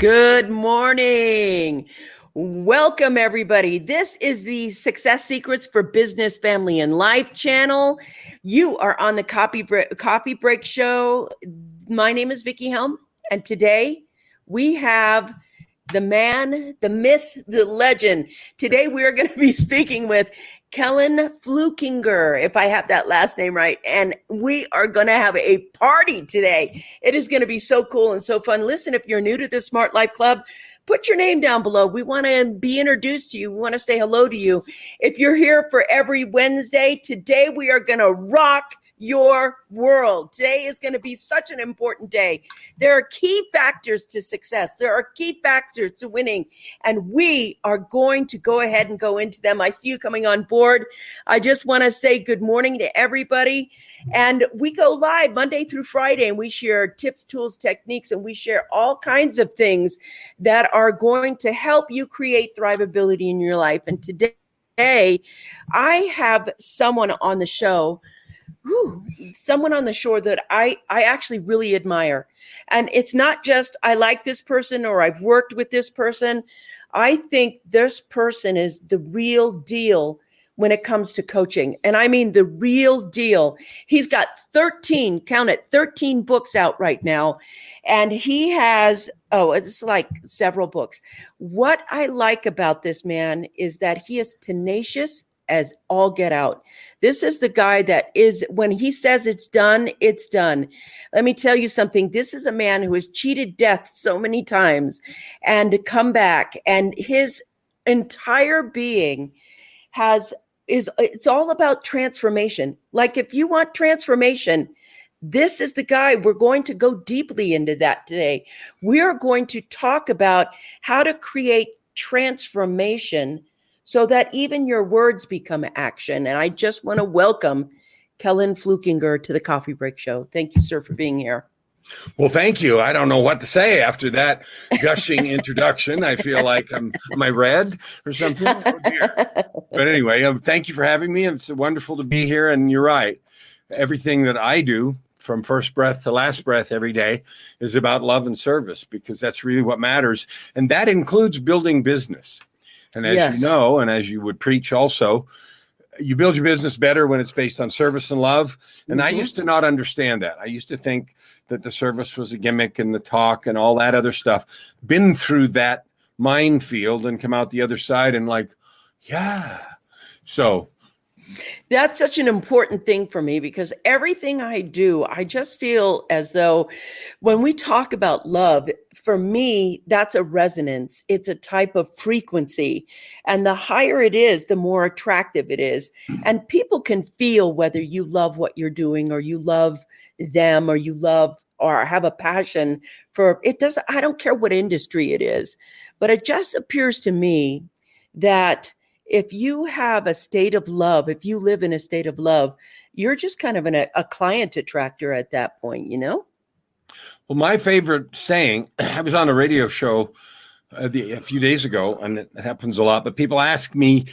Good morning. Welcome, everybody. This is the Success Secrets for Business, Family, and Life channel. You are on the Coffee Break Show. My name is Vickie Helm, and today we have the man, the myth, the legend. Today we are going to be speaking with Kellan Fluckiger, if I have that last name right. And we are going to have a party today. It is going to be so cool and so fun. Listen, if you're new to the Smart Life Club, put your name down below. We want to be introduced to you. We want to say hello to you. If you're here for every Wednesday, today we are going to rock your world. Today is going to be such an important day. There are key factors to success. There are key factors to winning, and we are going to go ahead and go into them. I see you coming on board. I just want to say good morning to everybody. And we go live Monday through Friday, and we share tips, tools, techniques, and we share all kinds of things that are going to help you create thrivability in your life. And today, I have someone on the show that I actually really admire. And it's not just I like this person or I've worked with this person. I think this person is the real deal when it comes to coaching. And I mean the real deal. He's got 13 books out right now. And he has, it's like several books. What I like about this man is that he is tenacious as all get out. This is the guy that is, when he says it's done, it's done. Let me tell you something. This is a man who has cheated death so many times and come back, and his entire being it's all about transformation. Like if you want transformation, this is the guy. We're going to go deeply into that today. We are going to talk about how to create transformation so that even your words become action. And I just want to welcome Kellan Fluckiger to the Coffee Break Show. Thank you, sir, for being here. Well, thank you. I don't know what to say after that gushing introduction. I feel like am I red or something? Oh, dear. But anyway, thank you for having me. It's wonderful to be here. And you're right. Everything that I do from first breath to last breath every day is about love and service, because that's really what matters. And that includes building business. And as you know, and as you would preach also, you build your business better when it's based on service and love. And I used to not understand that. I used to think that the service was a gimmick and the talk and all that other stuff. Been through that minefield and come out the other side and like, yeah. So that's such an important thing for me, because everything I do, I just feel as though when we talk about love, for me, that's a resonance. It's a type of frequency. And the higher it is, the more attractive it is. And people can feel whether you love what you're doing or you love them or you love or have a passion for it. I don't care what industry it is, but it just appears to me that if you have a state of love, if you live in a state of love, you're just kind of a client attractor at that point, you know? Well, my favorite saying, I was on a radio show a few days ago, and it happens a lot, but people ask me,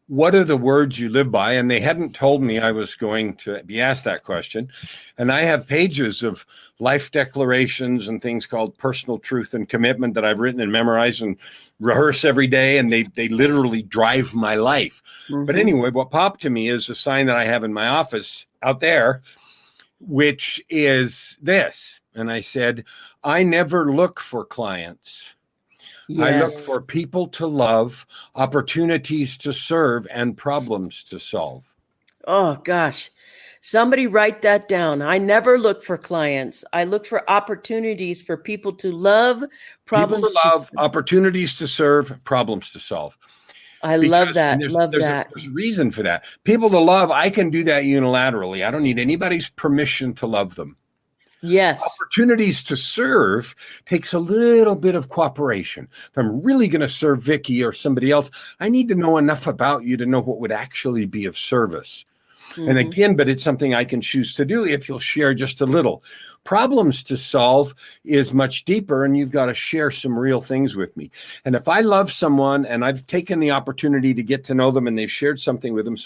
what are the words you live by? And they hadn't told me I was going to be asked that question. And I have pages of life declarations and things called personal truth and commitment that I've written and memorized and rehearse every day. And they literally drive my life. Mm-hmm. But anyway, what popped to me is a sign that I have in my office out there, which is this. And I said, I never look for clients. Yes. I look for people to love, opportunities to serve, and problems to solve. Oh, gosh. Somebody write that down. I never look for clients. I look for opportunities for people to love, problems to love, opportunities to serve, problems to solve. Love that. There's a reason for that. People to love, I can do that unilaterally. I don't need anybody's permission to love them. Yes. Opportunities to serve takes a little bit of cooperation. If I'm really going to serve Vickie or somebody else, I need to know enough about you to know what would actually be of service. Mm-hmm. And again, but it's something I can choose to do if you'll share just a little. Problems to solve is much deeper, and you've got to share some real things with me. And if I love someone and I've taken the opportunity to get to know them and they've shared something with them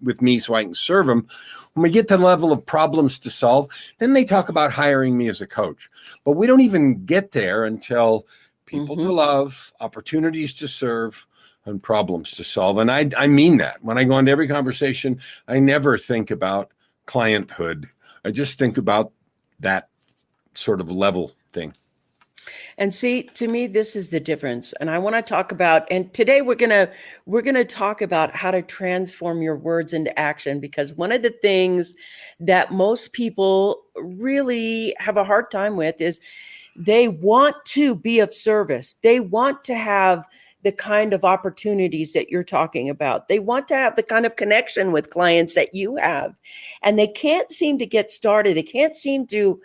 with me so I can serve them, when we get to the level of problems to solve, then they talk about hiring me as a coach. But we don't even get there until people to love, opportunities to serve, and problems to solve. And I mean that. When I go into every conversation, I never think about clienthood. I just think about that sort of level thing. And see, to me, this is the difference. And I want to talk about, and today we're gonna talk about how to transform your words into action, because one of the things that most people really have a hard time with is they want to be of service. They want to have the kind of opportunities that you're talking about. They want to have the kind of connection with clients that you have, and they can't seem to get started. They can't seem to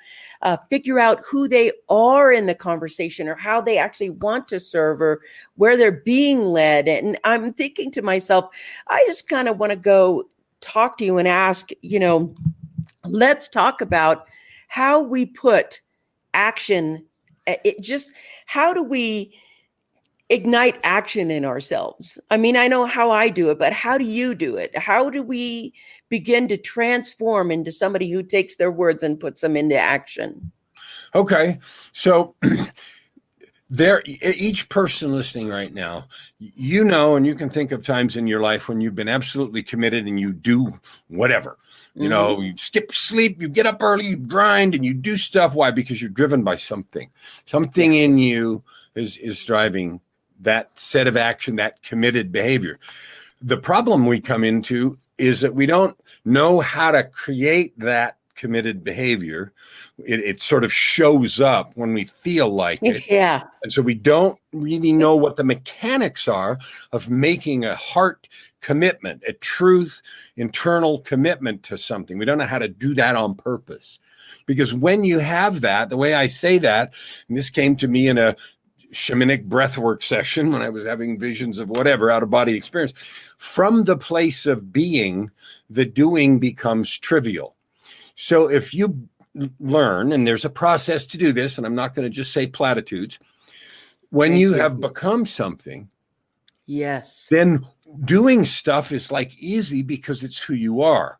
figure out who they are in the conversation, or how they actually want to serve, or where they're being led. And I'm thinking to myself, I just kind of want to go talk to you and ask, let's talk about how we put action. How do we ignite action in ourselves? I mean, I know how I do it, but how do you do it? How do we begin to transform into somebody who takes their words and puts them into action? Okay. So each person listening right now, and you can think of times in your life when you've been absolutely committed and you do whatever. You skip sleep, you get up early, you grind, and you do stuff. Why? Because you're driven by something. Something in you is driving that set of action, that committed behavior. The problem we come into is that we don't know how to create that committed behavior. It sort of shows up when we feel like it. Yeah. And so we don't really know what the mechanics are of making a heart commitment, a truth, internal commitment to something. We don't know how to do that on purpose. Because when you have that, the way I say that, and this came to me in a shamanic breathwork session when I was having visions of whatever, out of body experience, from the place of being, the doing becomes trivial. So if you learn, and there's a process to do this, and I'm not going to just say platitudes, when you have become something, yes, then doing stuff is like easy because it's who you are.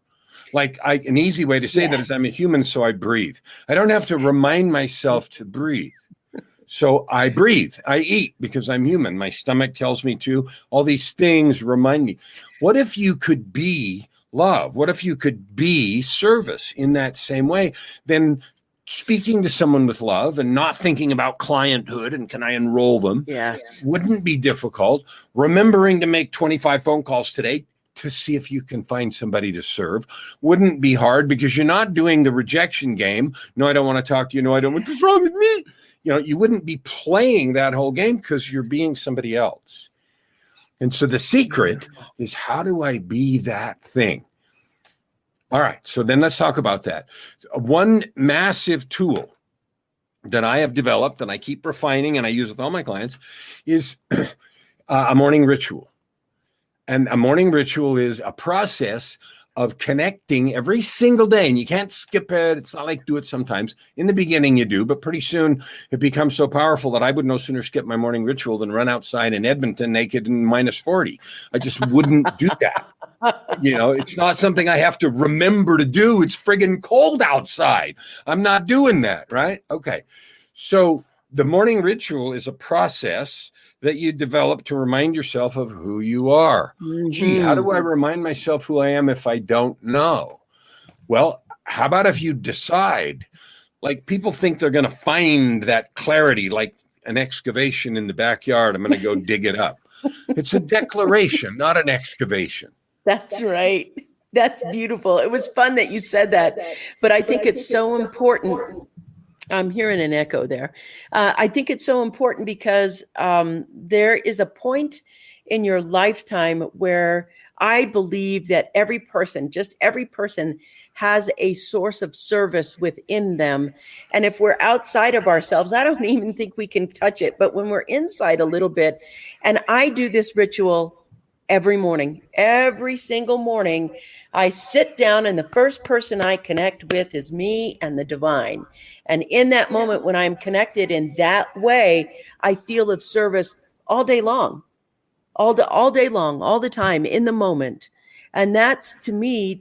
Like an easy way to say that is I'm a human, so I breathe. I don't have to remind myself to breathe. So I breathe, I eat because I'm human. My stomach tells me to. All these things remind me. What if you could be love? What if you could be service in that same way? Then speaking to someone with love and not thinking about clienthood and can I enroll them? Yes. Wouldn't be difficult. Remembering to make 25 phone calls today to see if you can find somebody to serve wouldn't be hard, because you're not doing the rejection game. No, I don't want to talk to you. No, I don't. What's wrong with me? You wouldn't be playing that whole game because you're being somebody else. And so the secret is, how do I be that thing? All right. So then let's talk about that. One massive tool that I have developed and I keep refining and I use with all my clients is a morning ritual. And a morning ritual is a process of connecting every single day. And you can't skip it. It's not like do it sometimes. In the beginning you do, but pretty soon it becomes so powerful that I would no sooner skip my morning ritual than run outside in Edmonton naked in -40. I just wouldn't do that. It's not something I have to remember to do. It's friggin' cold outside. I'm not doing that, right? Okay. So the morning ritual is a process that you develop to remind yourself of who you are. Mm-hmm. Gee, how do I remind myself who I am if I don't know? Well, how about if you decide, like people think they're going to find that clarity, like an excavation in the backyard. I'm going to go dig it up. It's a declaration, not an excavation. That's right. That's beautiful. It was fun that you said that, but I think it's so important. I'm hearing an echo there. I think it's so important because there is a point in your lifetime where I believe that every person has a source of service within them. And if we're outside of ourselves, I don't even think we can touch it. But when we're inside a little bit, and I do this ritual every morning, every single morning, I sit down and the first person I connect with is me and the divine. And in that moment, when I'm connected in that way, I feel of service all day long, all day long, all the time, in the moment. And that's, to me,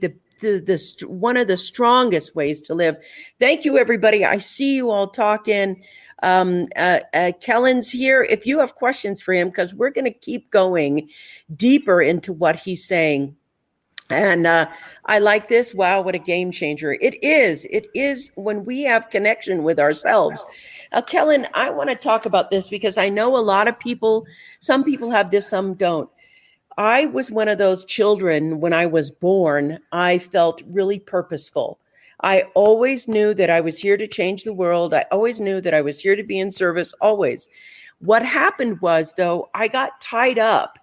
one of the strongest ways to live. Thank you, everybody. I see you all talking. Kellan's here. If you have questions for him, because we're going to keep going deeper into what he's saying. And I like this. Wow, what a game changer. It is. It is when we have connection with ourselves. Kellan, I want to talk about this because I know a lot of people, some people have this, some don't. I was one of those children when I was born. I felt really purposeful. I always knew that I was here to change the world. I always knew that I was here to be in service, always. What happened was, though, I got tied up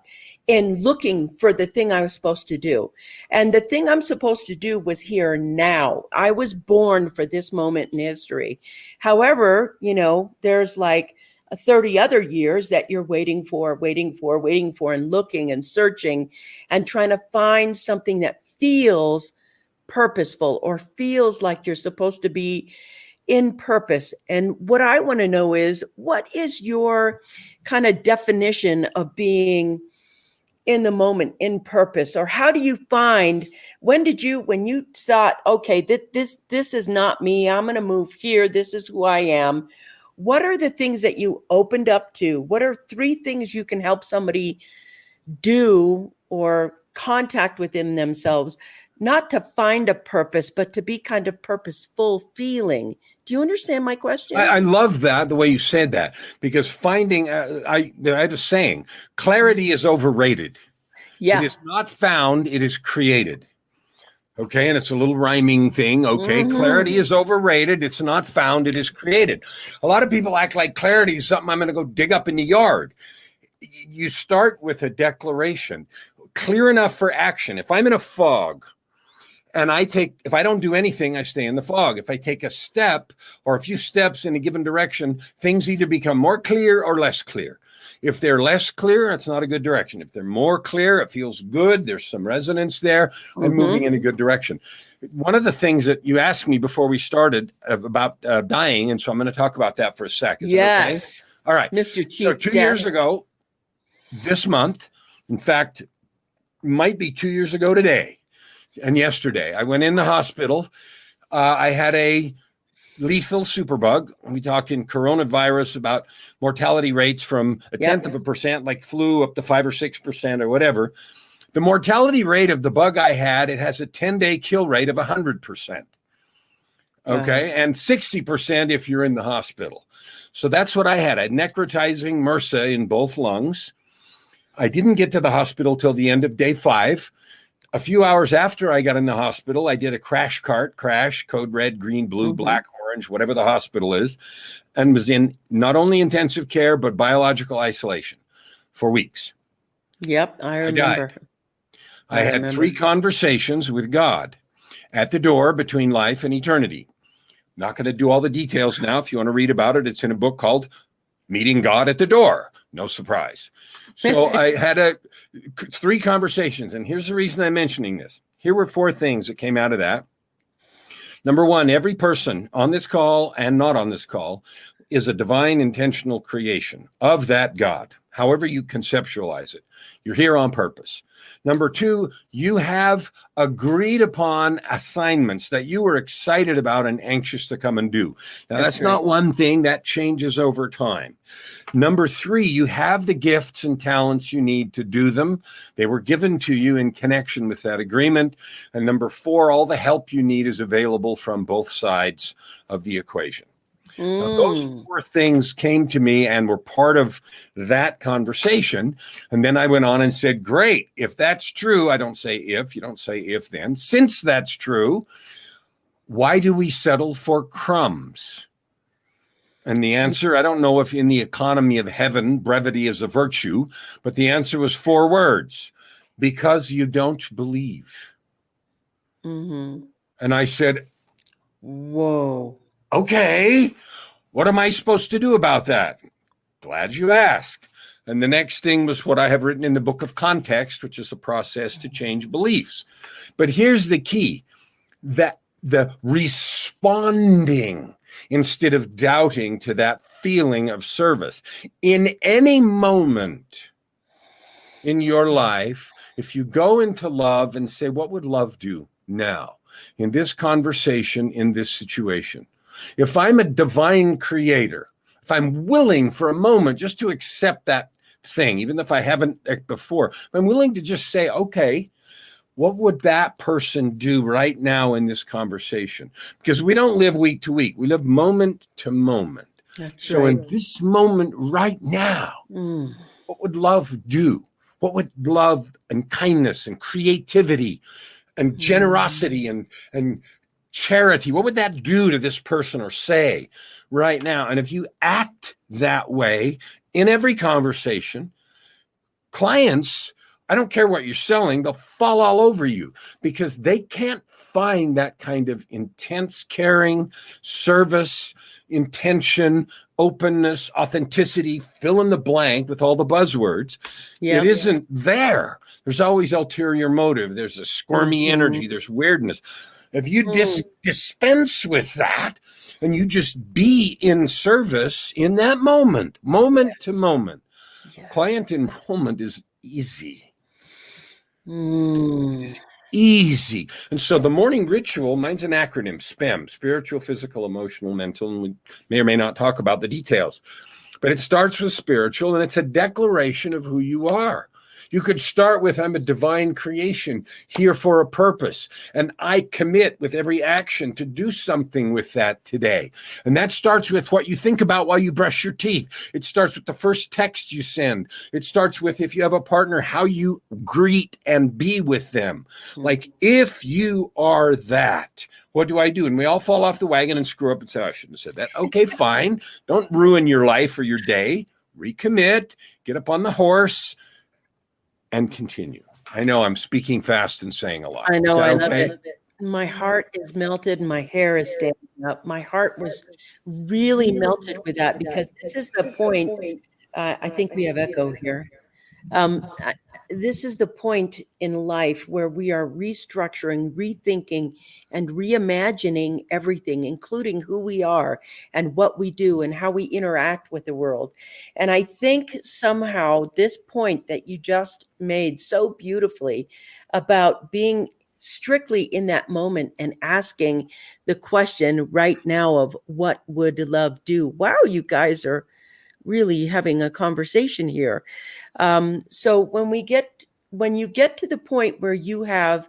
in looking for the thing I was supposed to do. And the thing I'm supposed to do was here now. I was born for this moment in history. However, there's like 30 other years that you're waiting for, and looking and searching and trying to find something that feels purposeful or feels like you're supposed to be in purpose. And what I want to know is, what is your kind of definition of being in the moment, in purpose? Or how do you find, when you thought, okay, this is not me, I'm going to move here, this is who I am. What are the things that you opened up to? What are 3 things you can help somebody do or contact within themselves, not to find a purpose, but to be kind of purposeful feeling? Do you understand my question? I love that, the way you said that, because finding, I have a saying, clarity is overrated. Yeah. It is not found, it is created. Okay, and it's a little rhyming thing. Okay, Clarity is overrated. It's not found, it is created. A lot of people act like clarity is something I'm going to go dig up in the yard. You start with a declaration, clear enough for action. If I'm in a fog and if I don't do anything, I stay in the fog. If I take a step or a few steps in a given direction, things either become more clear or less clear. If they're less clear, it's not a good direction. If they're more clear, it feels good. There's some resonance there and moving in a good direction. One of the things that you asked me before we started about dying, and so I'm going to talk about that for a second. Yes. Okay? All right. Mr. Cheats. So 2 years ago, this month, in fact, might be 2 years ago today and yesterday, I went in the hospital. I had a lethal superbug. We talked in coronavirus about mortality rates from a tenth of a percent, like flu, up to 5 or 6% or whatever. The mortality rate of the bug I had, it has a 10-day kill rate of 100%. Okay. And 60% if you're in the hospital. So that's what I had. I had necrotizing MRSA in both lungs. I didn't get to the hospital till the end of day 5. A few hours after I got in the hospital, I did a crash, code red, green, blue, black, orange, whatever the hospital is, and was in not only intensive care, but biological isolation for weeks. Yep, I remember. I had 3 conversations with God at the door between life and eternity. Not going to do all the details now. If you want to read about it, it's in a book called Meeting God at the Door. No surprise. So I had 3 conversations, and here's the reason I'm mentioning this. Here were 4 things that came out of that. Number 1, every person on this call and not on this call is a divine intentional creation of that God, however you conceptualize it. You're here on purpose. Number 2, you have agreed upon assignments that you were excited about and anxious to come and do. Now, that's not one thing, that changes over time. Number 3, you have the gifts and talents you need to do them. They were given to you in connection with that agreement. And number 4, all the help you need is available from both sides of the equation. Now, those 4 things came to me and were part of that conversation. And then I went on and said, great, if that's true, I don't say if, you don't say if then. Since that's true, why do we settle for crumbs? And the answer, I don't know if in the economy of heaven, brevity is a virtue, but the answer was 4 words: because you don't believe. And I said, whoa. Okay, what am I supposed to do about that? Glad you asked. And the next thing was what I have written in the book of Context, which is a process to change beliefs. But here's the key, that the responding instead of doubting to that feeling of service. In any moment in your life, if you go into love and say, what would love do? now, in this conversation, in this situation. If I'm a divine creator, if I'm willing for a moment just to accept that thing, even if I haven't before, if I'm willing to just say, okay, what would that person do right now in this conversation? Because we don't live week to week. We live moment to moment. That's so right. in this moment right now, what would love do? What would love and kindness and creativity and generosity and charity, what would that do to this person or say right now? And if you act that way in every conversation, clients, I don't care what you're selling, they'll fall all over you because they can't find that kind of intense caring, service, intention, openness, authenticity, fill in the blank with all the buzzwords. It isn't there. There's always ulterior motive. There's a squirmy energy. There's weirdness. If you dispense with that and you just be in service in that moment to moment, client enrollment is easy. Easy. And so the morning ritual, mine's an acronym, SPEM, spiritual, physical, emotional, mental, and we may or may not talk about the details. But it starts with spiritual, and it's a declaration of who you are. You could start with, I'm a divine creation here for a purpose. And I commit with every action to do something with that today. And that starts with what you think about while you brush your teeth. It starts with the first text you send. It starts with, if you have a partner, how you greet and be with them. Like, if you are that, what do I do? And we all fall off the wagon and screw up and say, I shouldn't have said that. Okay, fine. Don't ruin your life or your day. Recommit, get up on the horse, and continue. I know I'm speaking fast and saying a lot. I know, I love okay? it. My heart is melted and my hair is standing up. My heart was really melted with that because this is the point. I think we have echo here. This is the point in life where we are restructuring, rethinking, and reimagining everything, including who we are and what we do and how we interact with the world. And I think somehow this point that you just made so beautifully about being strictly in that moment and asking the question right now of what would love do? Wow, you guys are really having a conversation here. So when you get to the point where you have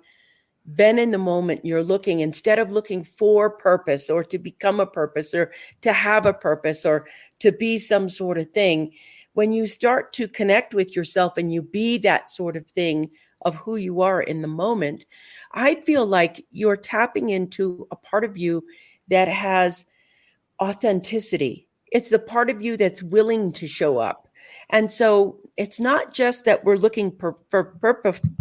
been in the moment, you're looking, instead of looking for purpose or to become a purpose or to have a purpose or to be some sort of thing, when you start to connect with yourself and you be that sort of thing of who you are in the moment, I feel like you're tapping into a part of you that has authenticity. It's the part of you that's willing to show up. And so it's not just that we're looking for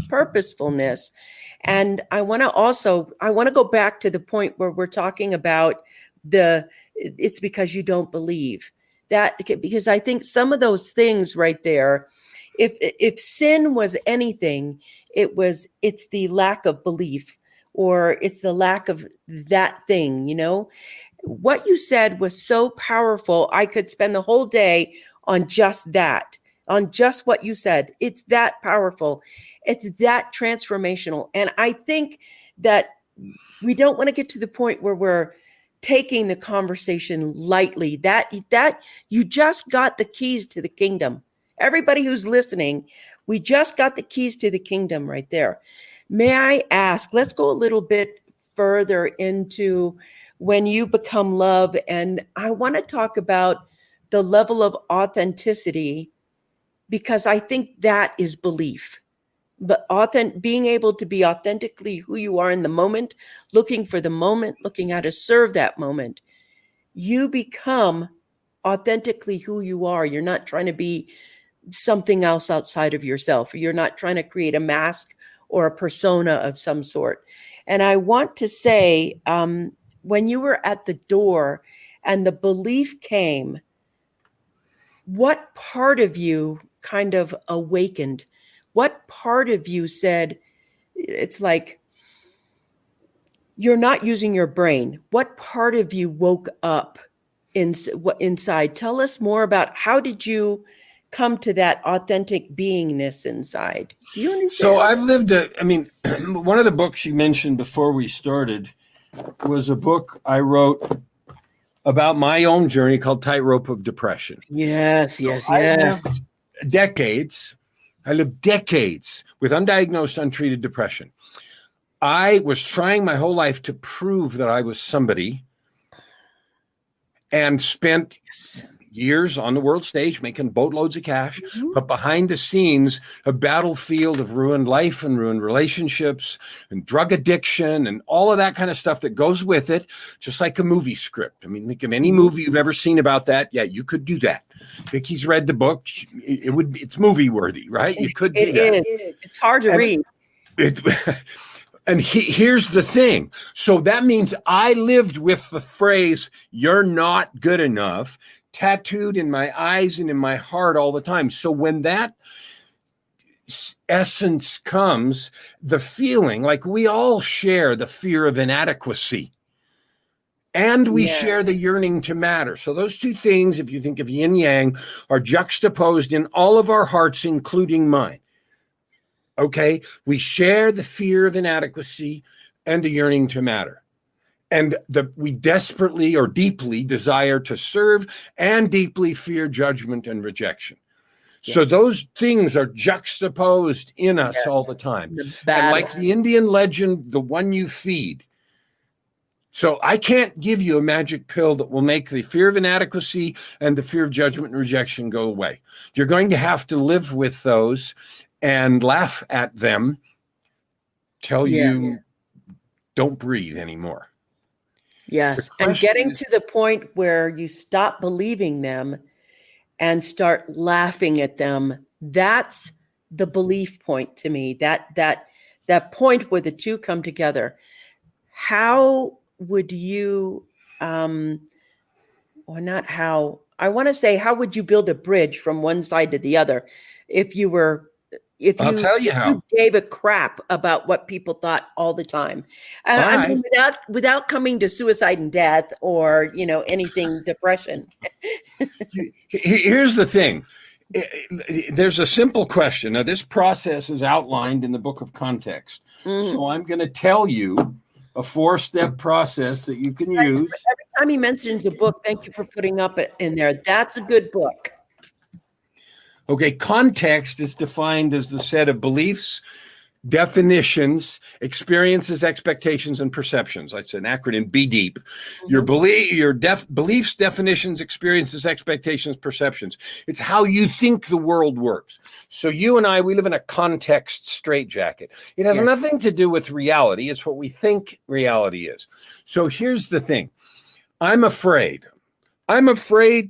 purposefulness. And I want to go back to the point where we're talking about it's because you don't believe that, because I think some of those things right there, if sin was anything, it's the lack of belief, or it's the lack of that thing, What you said was so powerful. I could spend the whole day on just that, on just what you said. It's that powerful. It's that transformational. And I think that we don't want to get to the point where we're taking the conversation lightly. That you just got the keys to the kingdom. Everybody who's listening, we just got the keys to the kingdom right there. May I ask, let's go a little bit further into when you become love. And I want to talk about the level of authenticity, because I think that is belief. But being able to be authentically who you are in the moment, looking for the moment, looking how to serve that moment, you become authentically who you are. You're not trying to be something else outside of yourself. You're not trying to create a mask or a persona of some sort. And I want to say, when you were at the door and the belief came, what part of you kind of awakened? What part of you said, it's like you're not using your brain? What part of you woke up inside? Tell us more about how did you come to that authentic beingness inside? Do you understand? So I've lived one of the books you mentioned before we started was a book I wrote about my own journey called Tightrope of Depression. Yes. I lived decades with undiagnosed, untreated depression. I was trying my whole life to prove that I was somebody, and spent years on the world stage making boatloads of cash, but behind the scenes, a battlefield of ruined life and ruined relationships and drug addiction and all of that kind of stuff that goes with it, just like a movie script. I mean, think of any movie you've ever seen about that. Yeah, you could do that. Vickie's read the book. It's movie worthy, right? You could do that. It is. It's hard to read. And here's the thing. So that means I lived with the phrase, "you're not good enough," tattooed in my eyes and in my heart all the time. So when that essence comes, the feeling, like we all share the fear of inadequacy, and we share the yearning to matter. So those two things, if you think of yin yang, are juxtaposed in all of our hearts, including mine. Okay, we share the fear of inadequacy and the yearning to matter. And we desperately or deeply desire to serve and deeply fear judgment and rejection. Yes. So those things are juxtaposed in us all the time. And like the Indian legend, the one you feed. So I can't give you a magic pill that will make the fear of inadequacy and the fear of judgment and rejection go away. You're going to have to live with those and laugh at them till you don't breathe anymore. Yes. And getting to the point where you stop believing them and start laughing at them, that's the belief point to me. That point where the two come together. How would you how would you build a bridge from one side to the other if you gave a crap about what people thought all the time? I mean, without coming to suicide and death or, anything, depression. Here's the thing. There's a simple question. Now, this process is outlined in the book of context. So I'm going to tell you a 4-step process that you can use. Every time he mentions a book, thank you for putting up in there. That's a good book. Okay, context is defined as the set of beliefs, definitions, experiences, expectations, and perceptions. That's an acronym, be deep. Your beliefs, definitions, experiences, expectations, perceptions. It's how you think the world works. So you and I, we live in a context straitjacket. It has nothing to do with reality. It's what we think reality is. So here's the thing. I'm afraid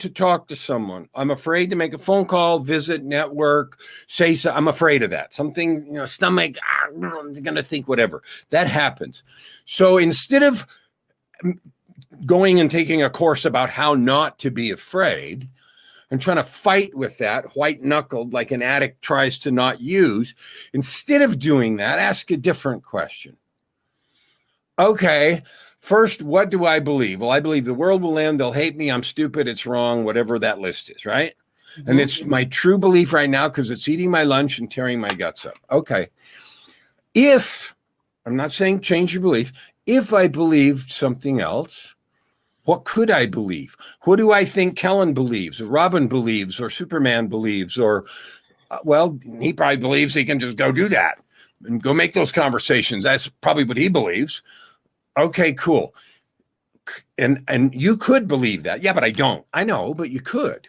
to talk to someone. I'm afraid to make a phone call, visit, network, say so. I'm afraid of that. Something, stomach, I'm going to think whatever. That happens. So instead of going and taking a course about how not to be afraid and trying to fight with that, white-knuckled like an addict tries to not use, instead of doing that, ask a different question. Okay. First, what do I believe? Well, I believe the world will end. They'll hate me. I'm stupid. It's wrong. Whatever that list is, right? And it's my true belief right now because it's eating my lunch and tearing my guts up. Okay. I'm not saying change your belief. If I believed something else, what could I believe? What do I think Kellan believes, or Robin believes, or Superman believes, or, he probably believes he can just go do that and go make those conversations. That's probably what he believes. Okay, cool. And you could believe that. Yeah, but I don't. I know, but you could.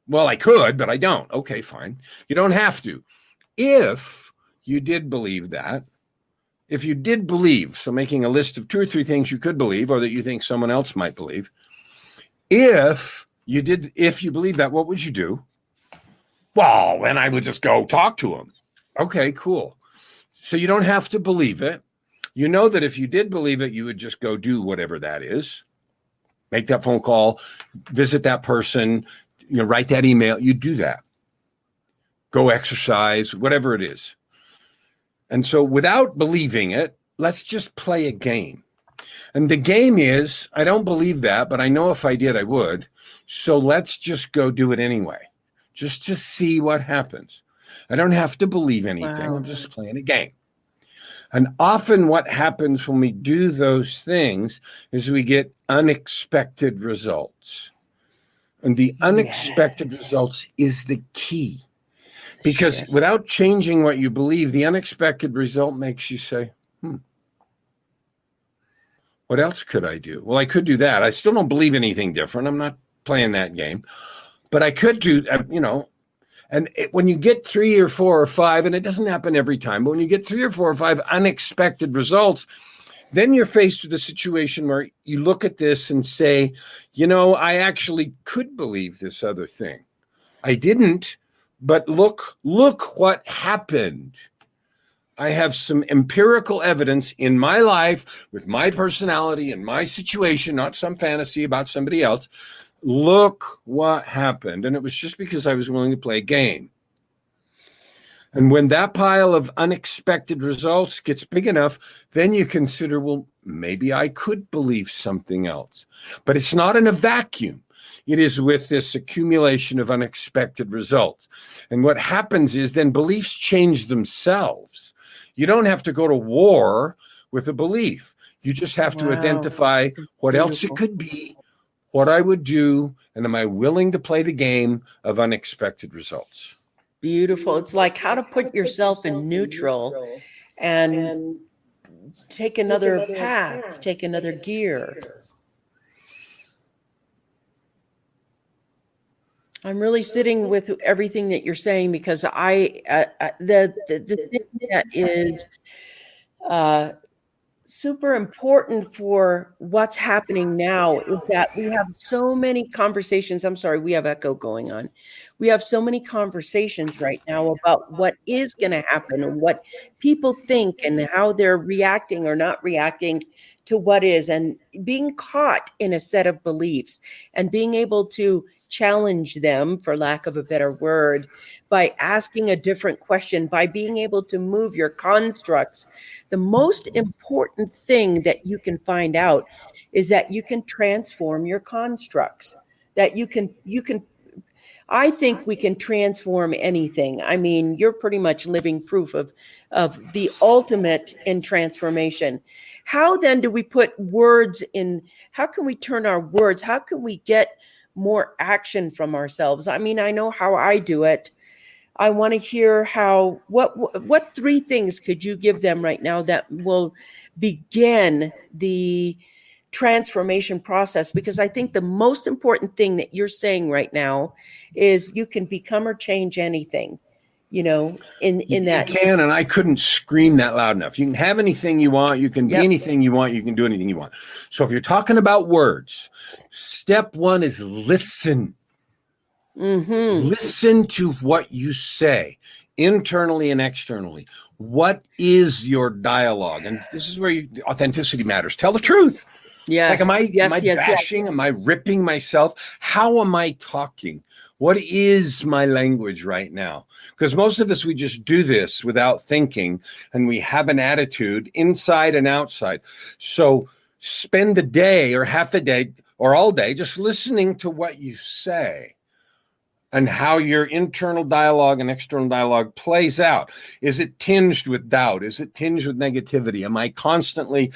Well, I could, but I don't. Okay, fine. You don't have to. If you did believe that, so making a list of 2 or 3 things you could believe or that you think someone else might believe. If you believe that, what would you do? Well, then I would just go talk to him. Okay, cool. So you don't have to believe it. You know that if you did believe it, you would just go do whatever that is. Make that phone call, visit that person, write that email. You do that. Go exercise, whatever it is. And so without believing it, let's just play a game. And the game is, I don't believe that, but I know if I did, I would. So let's just go do it anyway. just to see what happens. I don't have to believe anything. Wow. I'm just playing a game. And often what happens when we do those things is we get unexpected results. And the unexpected results is the key. Because without changing what you believe, the unexpected result makes you say, what else could I do? Well, I could do that. I still don't believe anything different. I'm not playing that game. But I could do, and when you get 3 or 4 or 5, and it doesn't happen every time, but when you get 3 or 4 or 5 unexpected results, then you're faced with a situation where you look at this and say, I actually could believe this other thing. I didn't, but look what happened. I have some empirical evidence in my life with my personality and my situation, not some fantasy about somebody else. Look what happened. And it was just because I was willing to play a game. And when that pile of unexpected results gets big enough, then you consider, well, maybe I could believe something else. But it's not in a vacuum. It is with this accumulation of unexpected results. And what happens is then beliefs change themselves. You don't have to go to war with a belief. You just have to identify what else it could be, what I would do, and am I willing to play the game of unexpected results? Beautiful. It's like how to put yourself in neutral and take another path, take another gear. I'm really sitting with everything that you're saying because the thing that is super important for what's happening now is that we have so many conversations. I'm sorry, we have echo going on. We have so many conversations right now about what is going to happen and what people think and how they're reacting or not reacting to what is, and being caught in a set of beliefs and being able to challenge them, for lack of a better word, by asking a different question, by being able to move your constructs. The most important thing that you can find out is that you can transform your constructs, that you can I think we can transform anything. I mean, you're pretty much living proof of the ultimate in transformation. How then do we put words in? How can we turn our words? How can we get more action from ourselves? I mean, I know how I do it. I want to hear what 3 things could you give them right now that will begin the transformation process? Because I think the most important thing that you're saying right now is you can become or change anything, in that. You can, and I couldn't scream that loud enough. You can have anything you want. You can be anything you want. You can do anything you want. So if you're talking about words, step 1 is listen. Mm-hmm. Listen to what you say internally and externally. What is your dialogue? And this is where authenticity matters. Tell the truth. Yes. Like, am I bashing? Am I ripping myself? How am I talking? What is my language right now? Because most of us, we just do this without thinking, and we have an attitude inside and outside. So spend a day or half a day or all day just listening to what you say and how your internal dialogue and external dialogue plays out. Is it tinged with doubt? Is it tinged with negativity? Am I constantly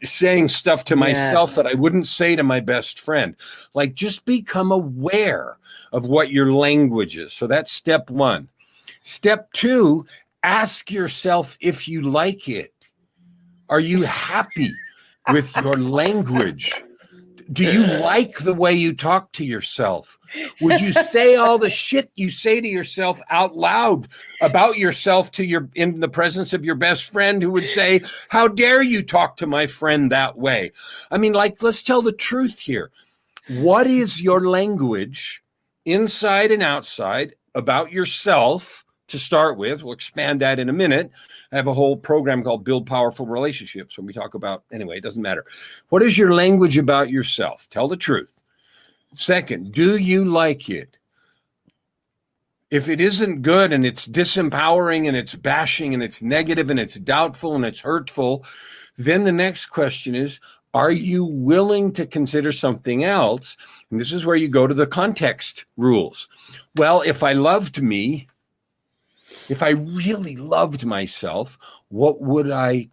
saying stuff to myself that I wouldn't say to my best friend? Like, just become aware of what your language is. So that's step 1. Step 2, ask yourself if you like it. Are you happy with your language? Do you like the way you talk to yourself? Would you say all the shit you say to yourself out loud about yourself in the presence of your best friend, who would say, how dare you talk to my friend that way? I mean, let's tell the truth here. What is your language inside and outside about yourself? To start with, we'll expand that in a minute. I have a whole program called Build Powerful Relationships when we talk about, anyway, it doesn't matter. What is your language about yourself? Tell the truth. Second, do you like it? If it isn't good and it's disempowering and it's bashing and it's negative and it's doubtful and it's hurtful, then the next question is, Are you willing to consider something else? And this is where you go to the context rules. Well, if I loved me, if I really loved myself, what would I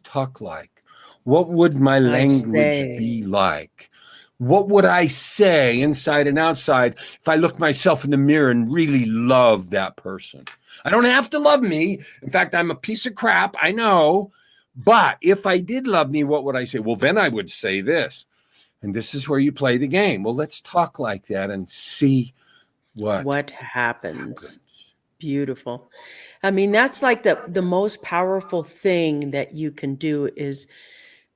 talk like? What would my language be like? What would I say inside and outside if I looked myself in the mirror and really loved that person? I don't have to love me. In fact, I'm a piece of crap, I know. But if I did love me, what would I say? Well, then I would say this. And this is where you play the game. Well, let's talk like that and see what happens. Beautiful. I mean, that's like the most powerful thing that you can do is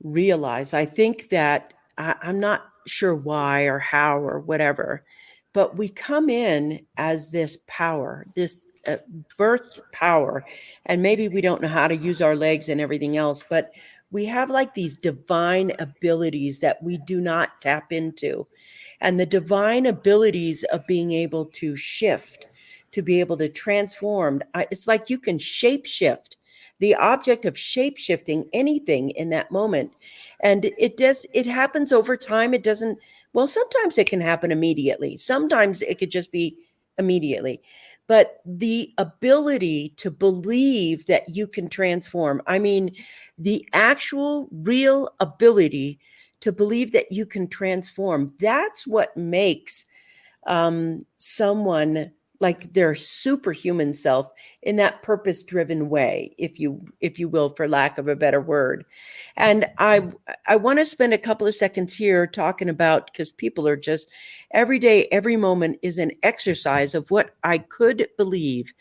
realize. I think that I'm not sure why or how or whatever, but we come in as this power, this birthed power, and maybe we don't know how to use our legs and everything else, but we have like these divine abilities that we do not tap into. And the divine abilities of being able to shift, to be able to transform, it's like you can shape shift. The object of shape shifting anything in that moment. And it happens over time. It doesn't, well, sometimes it can happen immediately. Sometimes it could just be immediately. But the ability to believe that you can transform, I mean, the actual real ability to believe that you can transform, that's what makes someone like their superhuman self in that purpose-driven way, if you will, for lack of a better word. And I want to spend a couple of seconds here talking about, because people are just every day, every moment is an exercise of what I could believe.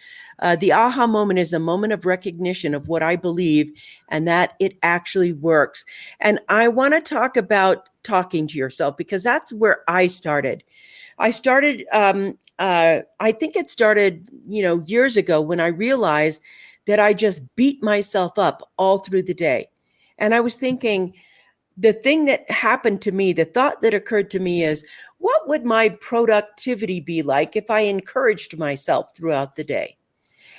The aha moment is a moment of recognition of what I believe and that it actually works. And I want to talk about talking to yourself, because that's where I started. I think it started, years ago when I realized that I just beat myself up all through the day. And I was thinking, the thing that happened to me, the thought that occurred to me is, what would my productivity be like if I encouraged myself throughout the day?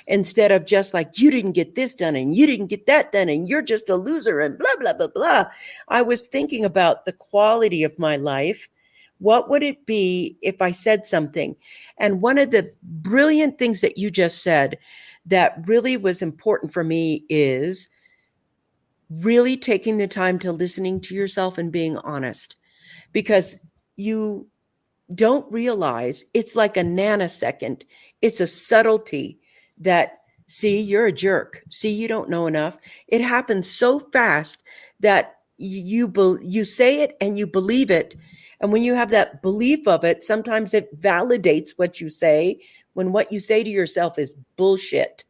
Instead of just like, you didn't get this done and you didn't get that done and you're just a loser and blah, blah, blah, blah. I was thinking about the quality of my life. What would it be if I said something? And one of the brilliant things that you just said that really was important for me is really taking the time to listening to yourself and being honest, because you don't realize it's like a nanosecond. It's a subtlety that, see, you're a jerk. See, you don't know enough. It happens so fast that you say it and you believe it. And when you have that belief of it, sometimes it validates what you say when what you say to yourself is bullshit.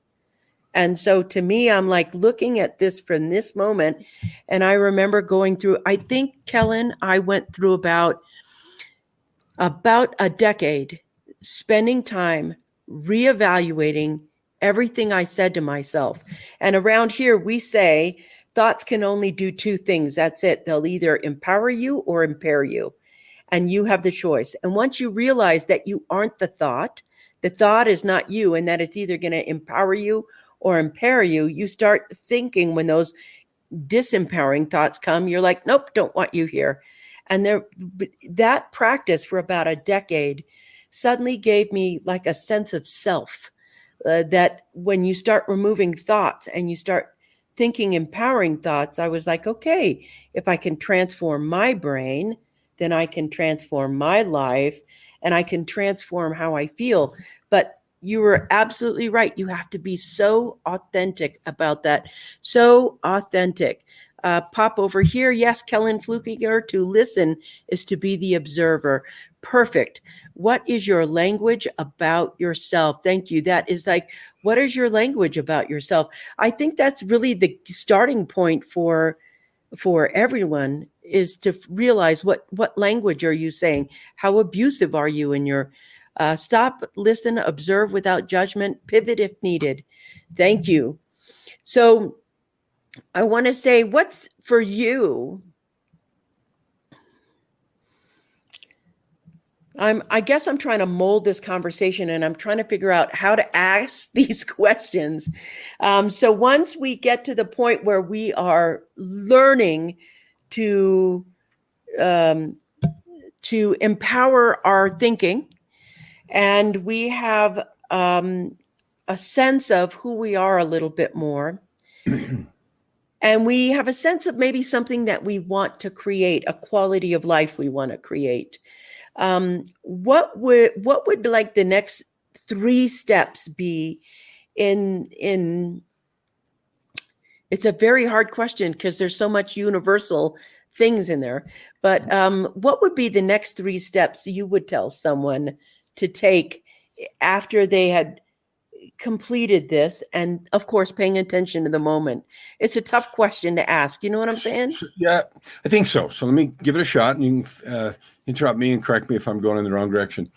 And so to me, I'm like looking at this from this moment. And I remember going through, I think, Kellan, I went through about a decade spending time reevaluating everything I said to myself. And around here, we say thoughts can only do two things. That's it. They'll either empower you or impair you. And you have the choice. And once you realize that you aren't the thought is not you, and that it's either going to empower you or impair you, you start thinking when those disempowering thoughts come, you're like, nope, don't want you here. And that practice for about a decade suddenly gave me like a sense of self, that when you start removing thoughts and you start thinking empowering thoughts, I was like, okay, if I can transform my brain, then I can transform my life and I can transform how I feel. But you were absolutely right. You have to be so authentic about that. So authentic. Pop over here. Yes, Kellan Fluckiger, to listen is to be the observer. Perfect. What is your language about yourself? Thank you. That is like, what is your language about yourself? I think that's really the starting point for everyone, is to realize what language are you saying? How abusive are you in your stop, listen, observe without judgment, pivot if needed. Thank you. So I want to say, what's for you? I guess I'm trying to mold this conversation, and I'm trying to figure out how to ask these questions. So once we get to the point where we are learning to empower our thinking, and we have a sense of who we are a little bit more. And we have a sense of maybe something that we want to create, a quality of life we want to create. What would like the next 3 steps be in it's a very hard question because there's so much universal things in there, but what would be the next 3 steps you would tell someone to take after they had completed this, and of course paying attention to the moment? It's a tough question to ask, you know what I'm saying? Yeah, I think so. So let me give it a shot, and you can interrupt me and correct me if I'm going in the wrong direction.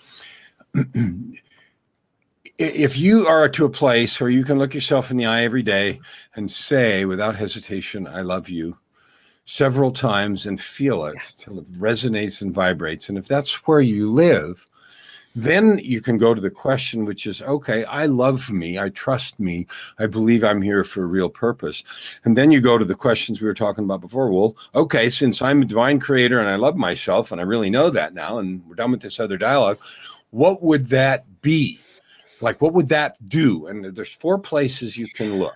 If you are to a place where you can look yourself in the eye every day and say without hesitation, I love you, several times, and feel it till it resonates and vibrates, and if that's where you live, then you can go to the question, which is, okay, I love me, I trust me, I believe I'm here for a real purpose. And then you go to the questions we were talking about before. Well, okay, since I'm a divine creator and I love myself, and I really know that now, and we're done with this other dialogue, what would that be? Like, what would that do? And there's 4 places you can look,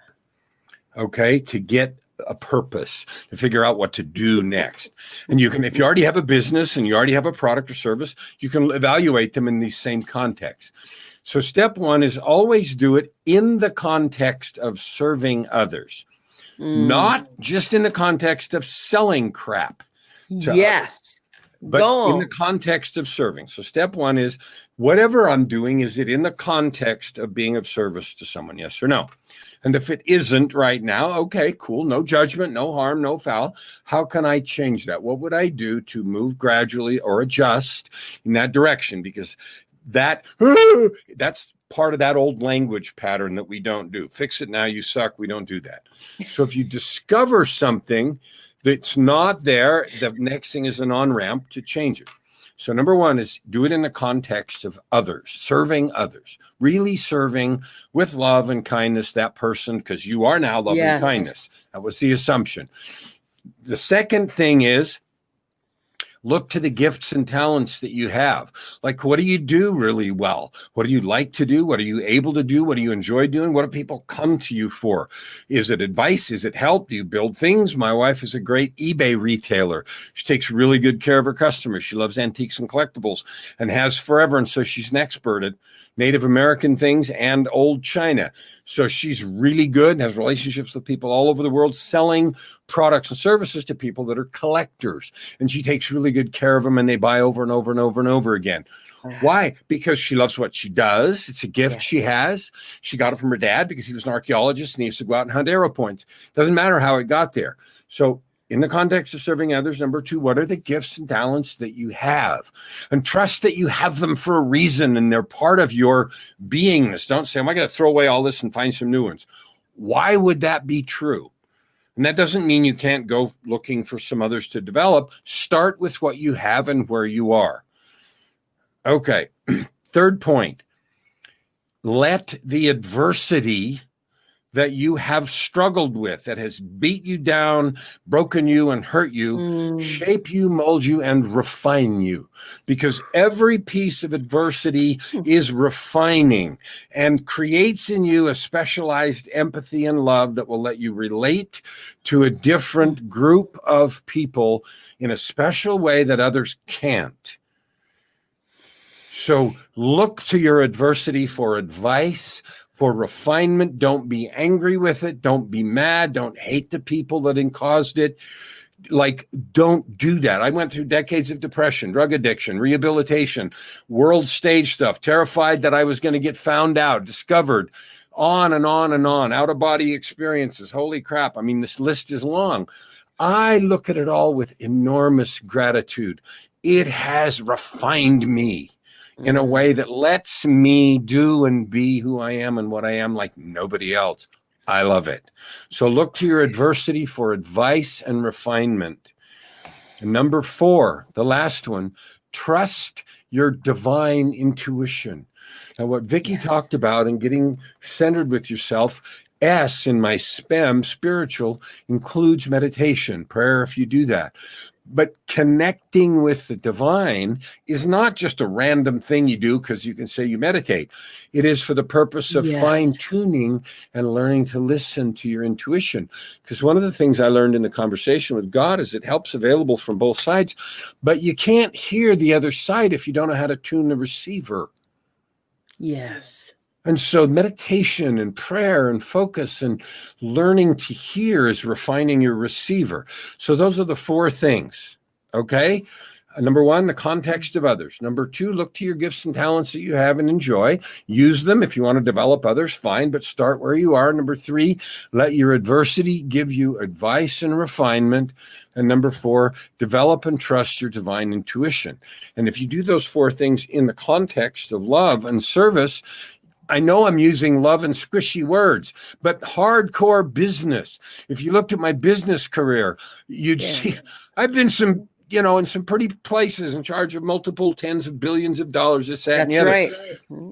okay, to get a purpose, to figure out what to do next. And you can, if you already have a business and you already have a product or service, you can evaluate them in these same contexts. So step 1 is always do it in the context of serving others, not just in the context of selling crap to others, but in the context of serving. So step 1 is, whatever I'm doing, is it in the context of being of service to someone? Yes or no? And if it isn't right now, okay, cool. No judgment, no harm, no foul. How can I change that? What would I do to move gradually or adjust in that direction? Because that's part of that old language pattern that we don't do. Fix it now, you suck. We don't do that. So if you discover something that's not there, the next thing is an on-ramp to change it. So number 1 is do it in the context of others, serving others, really serving with love and kindness that person, because you are now love and kindness. That was the assumption. The second thing is look to the gifts and talents that you have. Like, what do you do really well? What do you like to do? What are you able to do? What do you enjoy doing? What do people come to you for? Is it advice? Is it help? Do you build things? My wife is a great eBay retailer. She takes really good care of her customers. She loves antiques and collectibles and has forever. And so she's an expert at Native American things and old China. So she's really good and has relationships with people all over the world, selling products and services to people that are collectors. And she takes really good care of them, and they buy over and over and over and over again. Why? Because she loves what she does. It's a gift she has. She got it from her dad because he was an archaeologist and he used to go out and hunt arrow points. Doesn't matter how it got there. So in the context of serving others, number 2, what are the gifts and talents that you have? And trust that you have them for a reason and they're part of your beingness. Don't say, am I going to throw away all this and find some new ones? Why would that be true? And that doesn't mean you can't go looking for some others to develop. Start with what you have and where you are. Okay. 3rd point, let the adversity that you have struggled with, that has beat you down, broken you, and hurt you, shape you, mold you, and refine you. Because every piece of adversity is refining and creates in you a specialized empathy and love that will let you relate to a different group of people in a special way that others can't. So look to your adversity for advice, for refinement. Don't be angry with it. Don't be mad. Don't hate the people that caused it. Like, don't do that. I went through decades of depression, drug addiction, rehabilitation, world stage stuff, terrified that I was going to get found out, discovered, on and on and on, out-of-body experiences. Holy crap. I mean, this list is long. I look at it all with enormous gratitude. It has refined me in a way that lets me do and be who I am and what I am like nobody else. I love it. So look to your adversity for advice and refinement. And number 4, the last one, trust your divine intuition. Now, what Vickie talked about in getting centered with yourself, S in my SPEM, spiritual, includes meditation, prayer if you do that. But connecting with the divine is not just a random thing you do because you can say you meditate. It is for the purpose of Yes. fine-tuning and learning to listen to your intuition. Because one of the things I learned in the conversation with God is it helps available from both sides, but you can't hear the other side if you don't know how to tune the receiver. Yes. And so meditation and prayer and focus and learning to hear is refining your receiver. So those are the four things, okay? Number one, the context of others. Number two, look to your gifts and talents that you have and enjoy. Use them. If you want to develop others, fine, but start where you are. Number three, let your adversity give you advice and refinement. And number four, develop and trust your divine intuition. And if you do those four things in the context of love and service, I know I'm using love and squishy words, but hardcore business. If you looked at my business career, you'd see I've been in some pretty places in charge of multiple tens of billions of dollars, this, that, and the other. Right.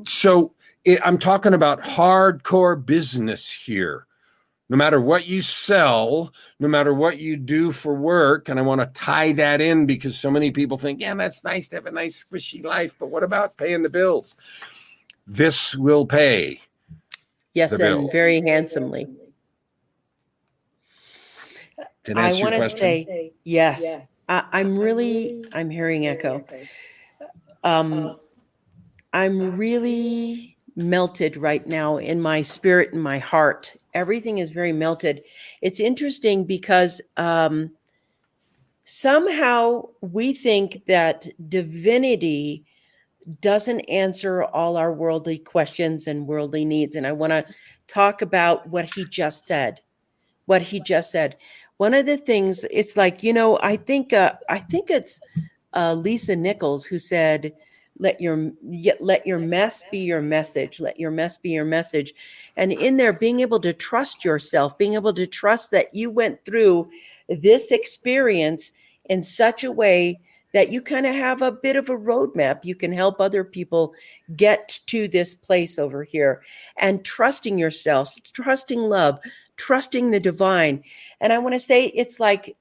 So I'm talking about hardcore business here. No matter what you sell, no matter what you do for work, and I want to tie that in because so many people think, yeah, that's nice to have a nice squishy life, but what about paying the bills? This will pay. Yes, and very handsomely. I want to say, yes. I'm hearing echo. I'm really melted right now in my spirit and my heart. Everything is very melted. It's interesting because somehow we think that divinity doesn't answer all our worldly questions and worldly needs. And I want to talk about what he just said. One of the things, it's like, I think it's Lisa Nichols who said, let your mess be your message. Let your mess be your message. And in there, being able to trust yourself, being able to trust that you went through this experience in such a way that you kind of have a bit of a roadmap. You can help other people get to this place over here, and trusting yourself, trusting love, trusting the divine. And I want to say, it's like,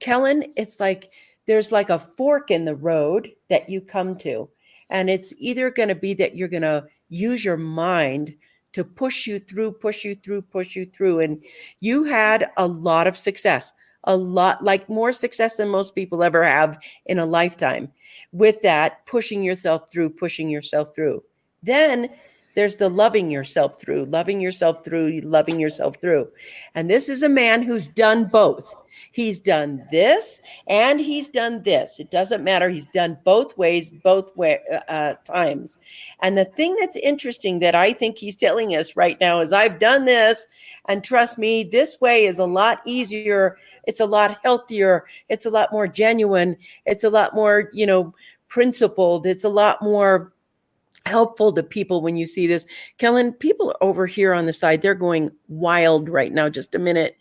Kellan, it's like there's like a fork in the road that you come to. And it's either going to be that you're going to use your mind to push you through. And you had a lot of success, a lot, like more success than most people ever have in a lifetime with that, pushing yourself through. Then there's the loving yourself through. And this is a man who's done both. He's done this and he's done this. It doesn't matter. He's done both ways, times. And the thing that's interesting that I think he's telling us right now is, I've done this, and trust me, this way is a lot easier. It's a lot healthier. It's a lot more genuine. It's a lot more, principled. It's a lot more helpful to people when you see this. Kellan, people over here on the side, they're going wild right now. Just a minute,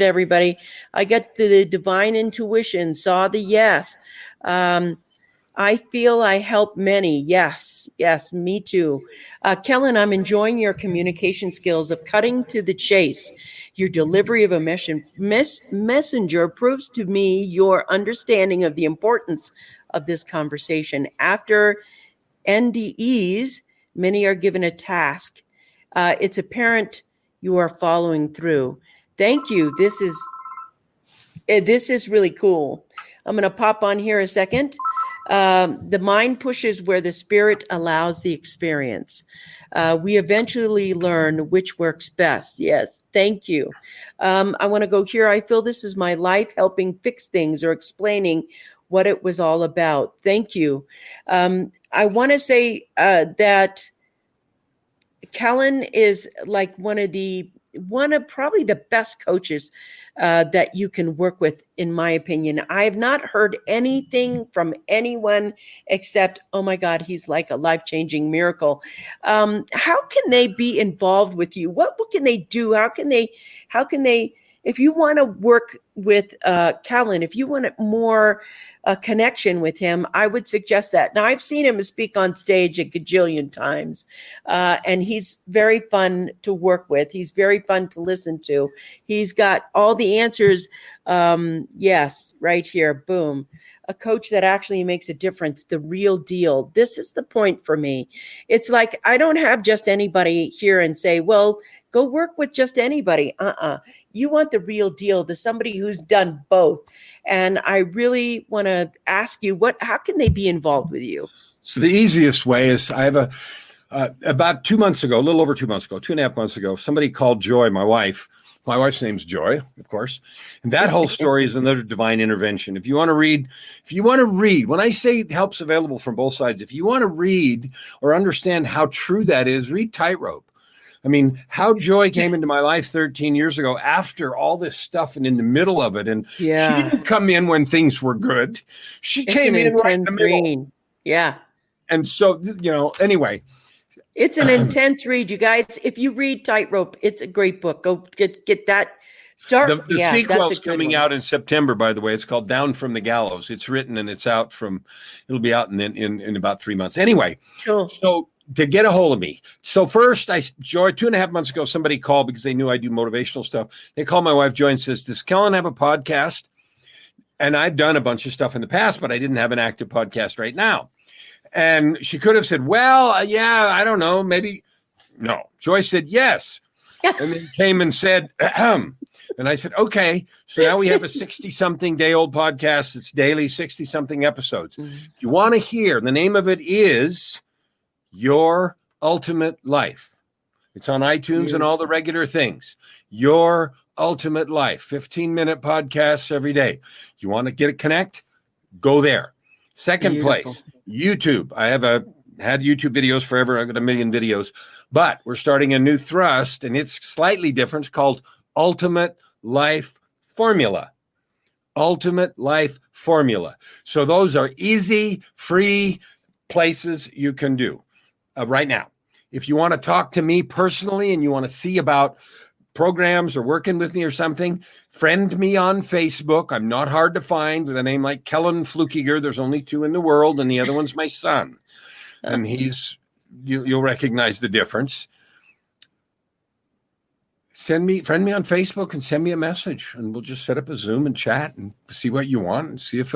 everybody. I get the divine intuition, saw the yes. I feel I help many. Yes, me too. Kellan, I'm enjoying your communication skills of cutting to the chase. Your delivery of a messenger proves to me your understanding of the importance of this conversation. After NDEs, many are given a task. It's apparent you are following through. Thank you. This is really cool. I'm going to pop on here a second. The mind pushes where the spirit allows the experience. We eventually learn which works best. Yes, thank you. I want to go here. I feel this is my life, helping fix things or explaining what it was all about. Thank you. I want to say that Kellan is like one of probably the best coaches that you can work with, in my opinion. I have not heard anything from anyone except, oh my God, he's like a life-changing miracle. How can they be involved with you? What can they do? How can they if you want to work with Kellan, if you want more connection with him, I would suggest that. Now, I've seen him speak on stage a gajillion times, and he's very fun to work with. He's very fun to listen to. He's got all the answers. Yes, right here. Boom. A coach that actually makes a difference, the real deal. This is the point for me. It's like, I don't have just anybody here and say, well, go work with just anybody. You want the real deal, the somebody who's done both. And I really want to ask you, how can they be involved with you? So the easiest way is I have about 2 months ago, a little over 2 months ago, 2.5 months ago, somebody called Joy, my wife. My wife's name's Joy, of course. And that whole story is another divine intervention. If you want to read, when I say help's available from both sides, if you want to read or understand how true that is, read Tightrope. I mean, how Joy came into my life 13 years ago after all this stuff and in the middle of it. And she didn't come in when things were good. She came in right in the middle. Yeah. And so, anyway. It's an intense read, you guys. If you read Tightrope, it's a great book. Go get that. Start. The sequel's coming out in September, by the way. It's called Down from the Gallows. It's written and it'll be out in about 3 months. Anyway, cool. So to get a hold of me. So first, Joy, 2.5 months ago, somebody called because they knew I do motivational stuff. They called my wife, Joy, and says, does Kellan have a podcast? And I've done a bunch of stuff in the past, but I didn't have an active podcast right now. And she could have said, well, yeah, I don't know, maybe. No. Joy said, yes. And then came and said, ahem. And I said, okay. So now we have a 60-something day old podcast. It's daily, 60-something episodes. If you want to hear, the name of it is Your Ultimate Life. It's on iTunes and all the regular things. Your Ultimate Life, 15-minute podcasts every day. You want to get it connect? Go there. Second place, YouTube. I have had YouTube videos forever. I've got 1 million videos, but we're starting a new thrust and it's slightly different. It's called Ultimate Life Formula. Ultimate Life Formula. So those are easy, free places you can do right now. If you want to talk to me personally and you want to see about programs or working with me or something, friend me on Facebook. I'm not hard to find with a name like Kellan Fluckiger. There's only 2 in the world, and the other one's my son. And you'll recognize the difference. Friend me on Facebook and send me a message, and we'll just set up a Zoom and chat and see what you want and see if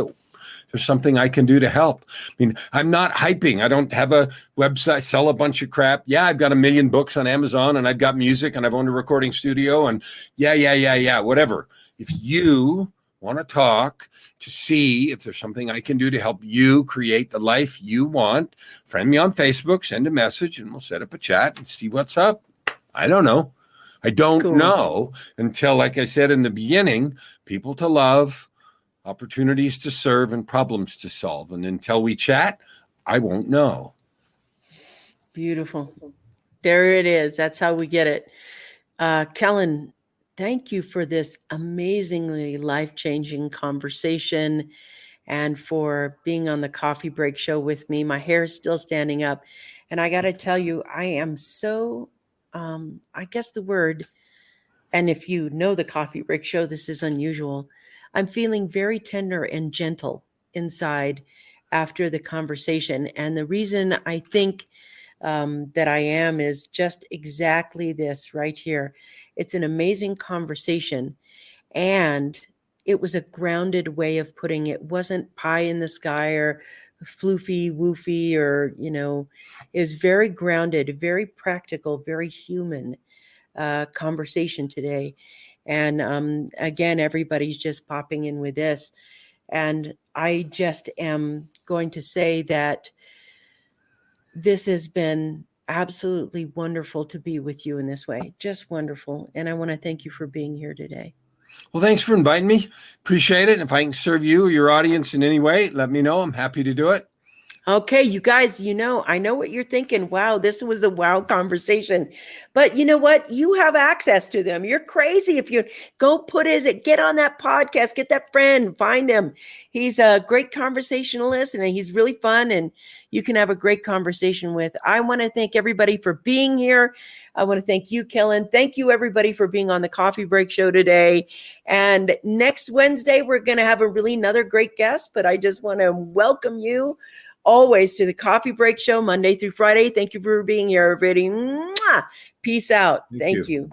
there's something I can do to help. I mean, I'm not hyping. I don't have a website, sell a bunch of crap. Yeah, I've got 1 million books on Amazon and I've got music and I've owned a recording studio and whatever. If you want to talk to see if there's something I can do to help you create the life you want, friend me on Facebook, send a message, and we'll set up a chat and see what's up. I don't know. I don't know until, like I said in the beginning, people to love, opportunities to serve, and problems to solve. And until we chat, I won't know. Beautiful. There it is. That's how we get it. Kellan, thank you for this amazingly life-changing conversation and for being on the Coffee Break Show with me. My hair is still standing up. And I got to tell you, I am so, I guess the word, and if you know the Coffee Break Show, this is unusual. I'm feeling very tender and gentle inside after the conversation. And the reason I think that I am is just exactly this right here. It's an amazing conversation. And it was a grounded way of putting it. It wasn't pie in the sky or floofy woofy or, it was very grounded, very practical, very human conversation today. And again, everybody's just popping in with this. And I just am going to say that this has been absolutely wonderful to be with you in this way. Just wonderful. And I want to thank you for being here today. Well, thanks for inviting me. Appreciate it. If I can serve you or your audience in any way, let me know. I'm happy to do it. Okay, you guys, I know what you're thinking. Wow, this was a wow conversation. But you know what? You have access to them. You're crazy if you go get on that podcast, get that friend, find him. He's a great conversationalist and he's really fun and you can have a great conversation with. I want to thank everybody for being here. I want to thank you, Kellan. Thank you, everybody, for being on the Coffee Break Show today. And next Wednesday, we're going to have another great guest, but I just want to welcome you always to the Coffee Break Show, Monday through Friday. Thank you for being here, everybody. Mwah! Peace out. Thank you.